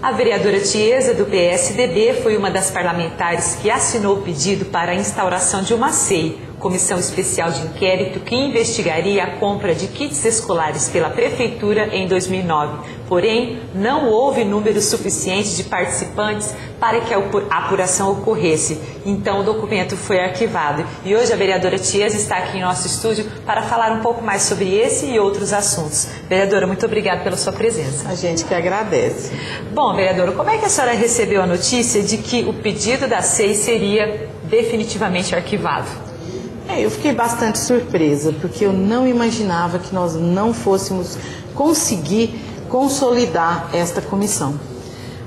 A vereadora Tiesa, do PSDB, foi uma das parlamentares que assinou o pedido para a instauração de uma SEI, Comissão Especial de Inquérito, que investigaria a compra de kits escolares pela Prefeitura em 2009. Porém, não houve número suficiente de participantes para que a apuração ocorresse. Então, o documento foi arquivado. E hoje a vereadora Tiesa está aqui em nosso estúdio para falar um pouco mais sobre esse e outros assuntos. Vereadora, muito obrigada pela sua presença. A gente que agradece. Bom, vereadora, como é que a senhora recebeu a notícia de que o pedido da SEI seria definitivamente arquivado? Eu fiquei bastante surpresa, porque eu não imaginava que nós não fôssemos conseguir consolidar esta comissão.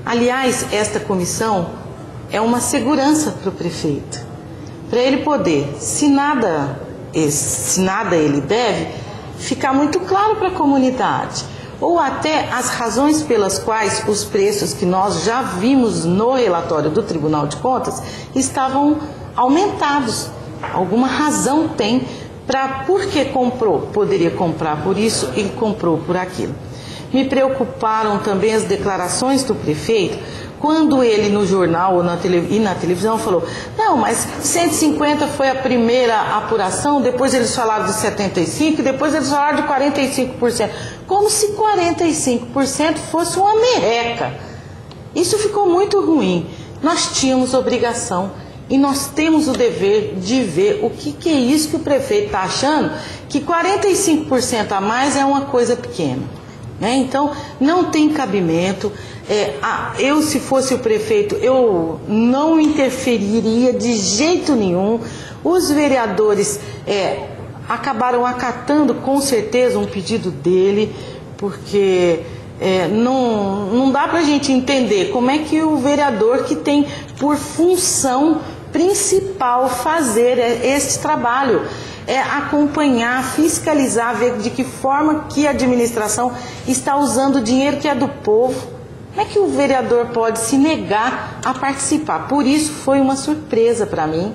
Aliás, esta comissão é uma segurança para o prefeito, para ele poder, se nada ele deve, ficar muito claro para a comunidade, ou até as razões pelas quais os preços que nós já vimos no relatório do Tribunal de Contas estavam aumentados. Alguma razão tem para por que comprou, poderia comprar por isso e comprou por aquilo. Me preocuparam também as declarações do prefeito, quando ele no jornal ou na televisão falou, não, mas 150 foi a primeira apuração, depois eles falaram de 75%, depois eles falaram de 45%, como se 45% fosse uma merreca. Isso ficou muito ruim. Nós tínhamos obrigação e nós temos o dever de ver o que é isso que o prefeito está achando, que 45% a mais é uma coisa pequena. Então, não tem cabimento. Eu, se fosse o prefeito, eu não interferiria de jeito nenhum. Os vereadores acabaram acatando com certeza um pedido dele, porque não dá para a gente entender como é que o vereador que tem por função principal fazer esse trabalho, acompanhar, fiscalizar, ver de que forma que a administração está usando o dinheiro que é do povo. Como é que o vereador pode se negar a participar? Por isso foi uma surpresa para mim,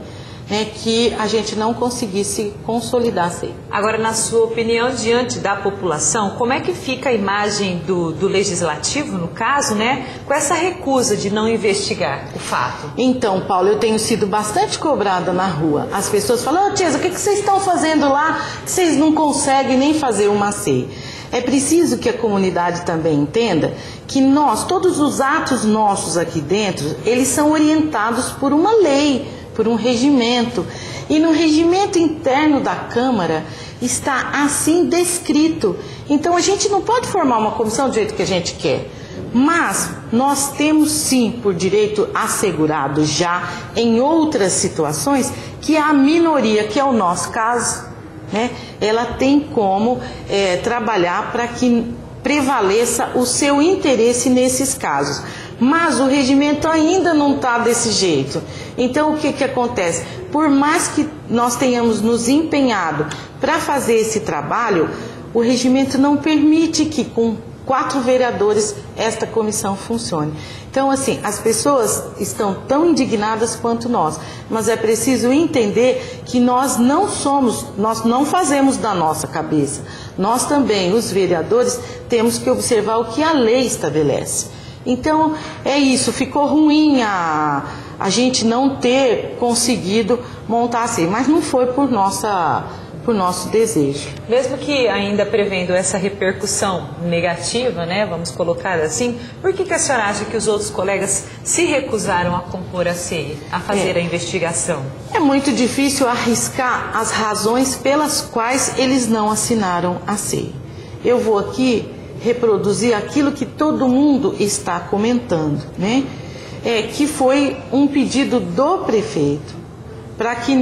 que a gente não conseguisse consolidar isso aí. Agora, na sua opinião, diante da população, como é que fica a imagem do Legislativo, no caso, com essa recusa de não investigar o fato? Então, Paulo, eu tenho sido bastante cobrada na rua. As pessoas falam, Tiesa, o que vocês estão fazendo lá que vocês não conseguem nem fazer uma SEI? É preciso que a comunidade também entenda que todos os atos nossos aqui dentro, eles são orientados por uma lei, por um regimento. E no regimento interno da Câmara está assim descrito. Então a gente não pode formar uma comissão do jeito que a gente quer. Mas nós temos sim por direito assegurado já em outras situações que a minoria, que é o nosso caso, ela tem como trabalhar para que prevaleça o seu interesse nesses casos. Mas o regimento ainda não está desse jeito. Então o que acontece? Por mais que nós tenhamos nos empenhado para fazer esse trabalho, o regimento não permite que com 4 vereadores esta comissão funcione. Então, assim, as pessoas estão tão indignadas quanto nós, mas é preciso entender que nós não fazemos da nossa cabeça. Nós também, os vereadores, temos que observar o que a lei estabelece. Então, é isso, ficou ruim a gente não ter conseguido montar assim, mas não foi por nosso desejo. Mesmo que ainda prevendo essa repercussão negativa, vamos colocar assim, por que a senhora acha que os outros colegas se recusaram a compor a SEI, a fazer a investigação? É muito difícil arriscar as razões pelas quais eles não assinaram a SEI. Eu vou aqui reproduzir aquilo que todo mundo está comentando, que foi um pedido do prefeito para que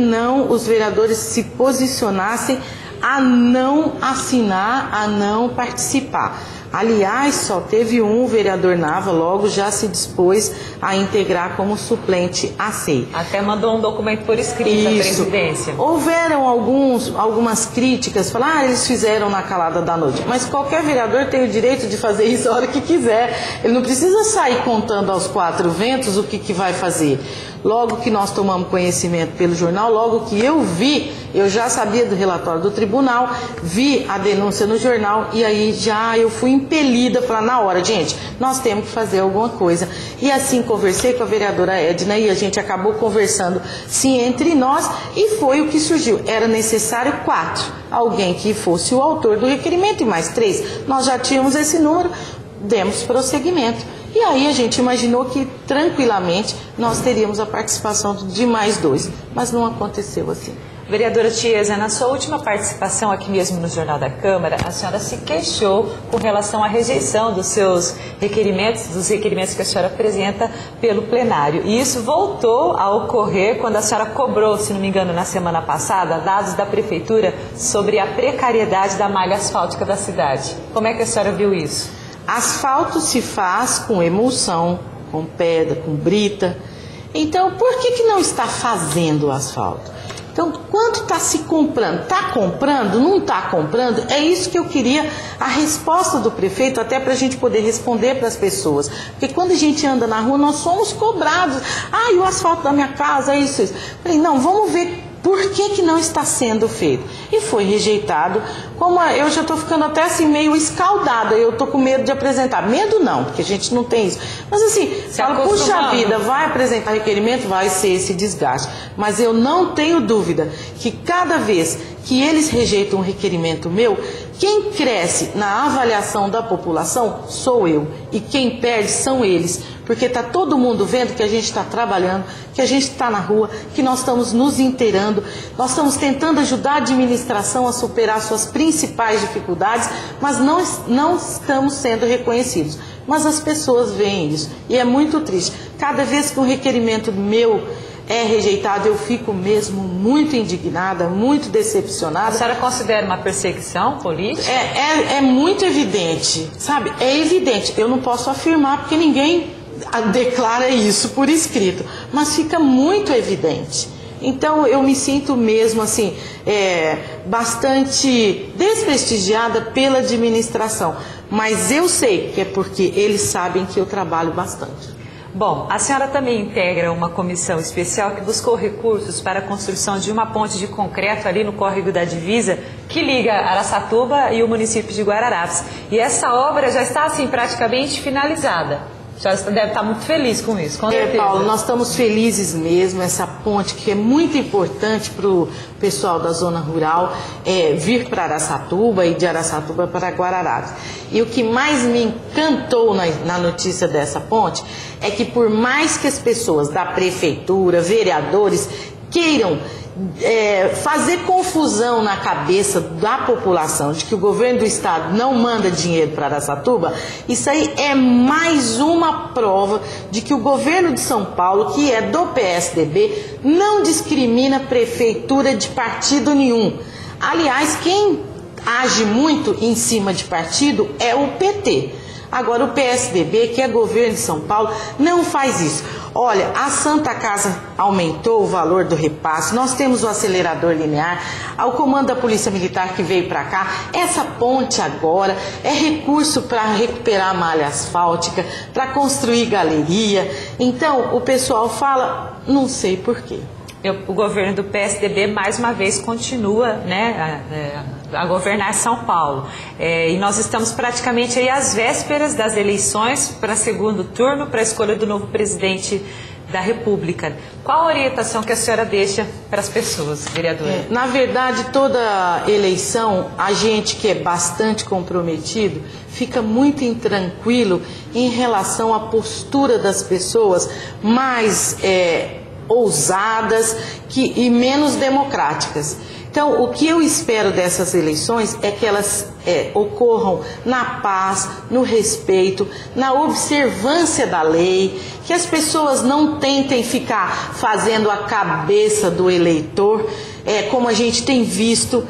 os vereadores se posicionassem a não assinar, a não participar. Aliás, só teve o vereador Nava, logo já se dispôs a integrar como suplente a SEI. Até mandou um documento por escrito à presidência. Houveram algumas críticas, falaram, eles fizeram na calada da noite. Mas qualquer vereador tem o direito de fazer isso a hora que quiser. Ele não precisa sair contando aos 4 ventos o que vai fazer. logo que nós tomamos conhecimento pelo jornal, logo que eu vi, eu já sabia do relatório do tribunal, vi a denúncia no jornal e aí já eu fui impelida a falar na hora, gente, nós temos que fazer alguma coisa. E assim conversei com a vereadora Edna e a gente acabou conversando sim entre nós e foi o que surgiu. Era necessário 4, alguém que fosse o autor do requerimento e mais 3. Nós já tínhamos esse número, demos prosseguimento. E aí a gente imaginou que tranquilamente nós teríamos a participação de mais 2, mas não aconteceu assim. Vereadora Tiesa, na sua última participação aqui mesmo no Jornal da Câmara, a senhora se queixou com relação à rejeição dos seus requerimentos, dos requerimentos que a senhora apresenta pelo plenário. E isso voltou a ocorrer quando a senhora cobrou, se não me engano, na semana passada, dados da Prefeitura sobre a precariedade da malha asfáltica da cidade. Como é que a senhora viu isso? Asfalto se faz com emulsão, com pedra, com brita. Então, por que não está fazendo o asfalto? Então, quanto está se comprando? Está comprando? Não está comprando? É isso que eu queria, a resposta do prefeito, até para a gente poder responder para as pessoas. Porque quando a gente anda na rua, nós somos cobrados. Ah, e o asfalto da minha casa, isso. Falei, não, vamos ver por que não está sendo feito. E foi rejeitado. Como eu já estou ficando até assim meio escaldada, eu estou com medo de apresentar. Medo não, porque a gente não tem isso. Mas assim, falo, puxa vida, vai apresentar requerimento, vai ser esse desgaste. Mas eu não tenho dúvida que cada vez que eles rejeitam um requerimento meu, quem cresce na avaliação da população sou eu. E quem perde são eles. Porque está todo mundo vendo que a gente está trabalhando, que a gente está na rua, que nós estamos nos inteirando, nós estamos tentando ajudar a administração a superar suas principais dificuldades, mas não estamos sendo reconhecidos. Mas as pessoas veem isso e é muito triste. Cada vez que um requerimento meu é rejeitado, eu fico mesmo muito indignada, muito decepcionada. A senhora considera uma perseguição política? É muito evidente, sabe? É evidente. Eu não posso afirmar porque ninguém declara isso por escrito, mas fica muito evidente. Então eu me sinto mesmo assim, bastante desprestigiada pela administração, mas eu sei que é porque eles sabem que eu trabalho bastante. Bom, a senhora também integra uma comissão especial que buscou recursos para a construção de uma ponte de concreto ali no córrego da divisa que liga Araçatuba e o município de Guararapes. E essa obra já está assim praticamente finalizada. A senhora deve estar muito feliz com isso, com certeza. Paulo, nós estamos felizes mesmo, essa ponte que é muito importante para o pessoal da zona rural vir para Araçatuba e de Araçatuba para Guararapes. E o que mais me encantou na notícia dessa ponte é que por mais que as pessoas da prefeitura, vereadores, queiram fazer confusão na cabeça da população de que o governo do estado não manda dinheiro para Araçatuba, isso aí é mais uma prova de que o governo de São Paulo, que é do PSDB, não discrimina prefeitura de partido nenhum. Aliás, quem age muito em cima de partido é o PT. Agora o PSDB, que é governo de São Paulo, não faz isso. Olha, a Santa Casa aumentou o valor do repasse, nós temos o acelerador linear, o comando da Polícia Militar que veio para cá, essa ponte agora é recurso para recuperar a malha asfáltica, para construir galeria. Então o pessoal fala, não sei por quê. O governo do PSDB mais uma vez continua, a governar São Paulo. E nós estamos praticamente aí às vésperas das eleições para segundo turno, para a escolha do novo presidente da República. Qual a orientação que a senhora deixa para as pessoas, vereadora? Na verdade, toda eleição, a gente que é bastante comprometido fica muito intranquilo em relação à postura das pessoas mais ousadas e menos democráticas. Então, o que eu espero dessas eleições é que elas ocorram na paz, no respeito, na observância da lei, que as pessoas não tentem ficar fazendo a cabeça do eleitor, como a gente tem visto.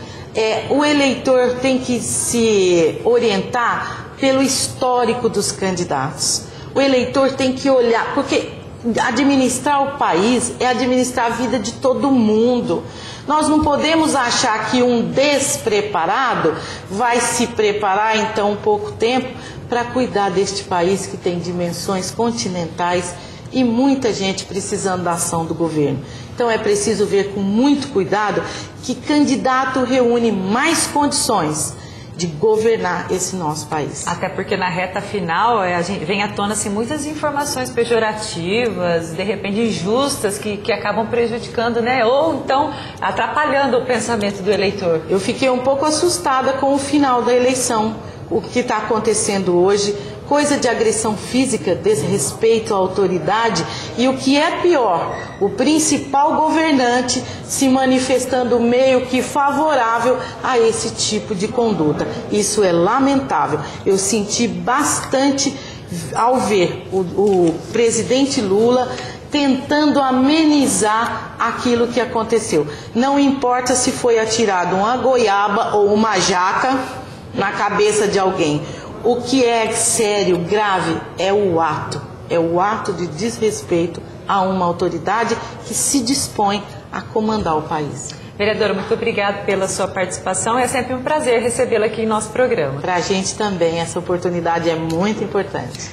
O eleitor tem que se orientar pelo histórico dos candidatos. O eleitor tem que olhar, porque administrar o país é administrar a vida de todo mundo. Nós não podemos achar que um despreparado vai se preparar em tão pouco tempo para cuidar deste país que tem dimensões continentais e muita gente precisando da ação do governo. Então é preciso ver com muito cuidado que candidato reúne mais condições de governar esse nosso país. Até porque na reta final vem à tona assim, muitas informações pejorativas, de repente injustas, que acabam prejudicando, né? Ou então atrapalhando o pensamento do eleitor. Eu fiquei um pouco assustada com o final da eleição. O que está acontecendo hoje, coisa de agressão física, desrespeito à autoridade e o que é pior, o principal governante se manifestando meio que favorável a esse tipo de conduta. Isso é lamentável. Eu senti bastante ao ver o presidente Lula tentando amenizar aquilo que aconteceu. Não importa se foi atirado uma goiaba ou uma jaca na cabeça de alguém. O que é sério, grave, é o ato de desrespeito a uma autoridade que se dispõe a comandar o país. Vereadora, muito obrigada pela sua participação. É sempre um prazer recebê-la aqui em nosso programa. Para a gente também, essa oportunidade é muito importante.